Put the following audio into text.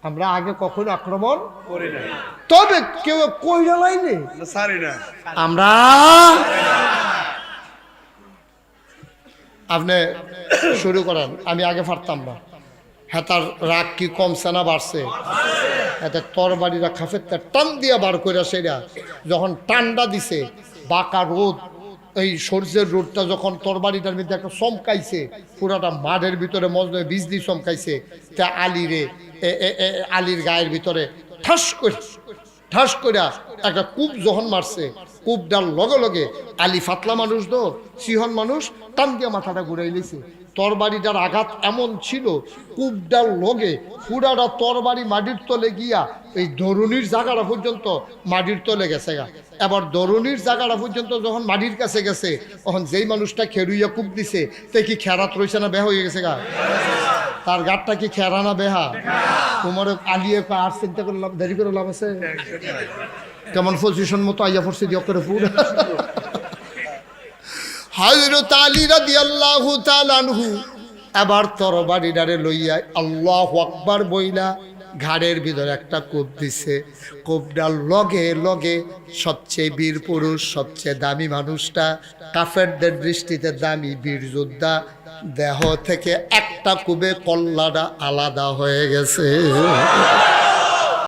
আমরা আগে কখনো আক্রমণ করি না, তবে কেউ কইরা লাইনে সারি না আমরা। আপনি শুরু করেন, আমি আগে পারতাম না। হ্যাঁ, তার রাগ কি কমছে না বাড়ছে? এতে তরবারিরা খাফের টান দিয়া বার করে সেটা যখন টান্ডা দিছে, বাঁকা রোদ, এই সূর্যের রোদটা যখন তরবারিটার মধ্যে একটা চমকাইছে, পুরাটা মাঠের ভিতরে মজনে বিজলি চমকাইছে, তা আলীর গায়ের ভিতরে ঠাস করে একটা কূপ যখন মারছে, কূপটার লগে লগে আলী ফাতলা মানুষ তো, সিহন মানুষ, টান দিয়া মাথাটা ঘুরাই লিছে। তরবারিটার আঘাত এমন ছিল, কূপটার লগে পুরাটা তরবারি মাটির তলে গিয়া এই দরুনির জায়গাটা পর্যন্ত মাটির তলে গেছে গা। এবার দরুনির জায়গাটা পর্যন্ত যখন মাটির কাছে গেছে, তখন যেই মানুষটা খেরুইয়া কূপ দিছে, তে কি খেরাত রয়েছে না বেহা হয়ে গেছে গা? তার গাঠটা কি খেরা না বেহা? তোমার আলিয়ে আর চিন্তা করলাম, দেরি করে লাভ আছে? কেমন পজিশন মতো আইয়া পড়ছে দিয়ে করে পুরো। হযরত আলী রাদিয়াল্লাহু তাআলা আনহু এবার তরবারিটারে লইয়া আল্লাহু আকবার বইলা ঘাড়ের ভিতরে একটা কূপ দিছে। কূপটার লগে লগে সবচেয়ে বীর পুরুষ, সবচেয়ে দামি মানুষটা, কাফেরদের দৃষ্টিতে দামি বীর যোদ্ধা, দেহ থেকে একটা কূপে কল্লাটা আলাদা হয়ে গেছে।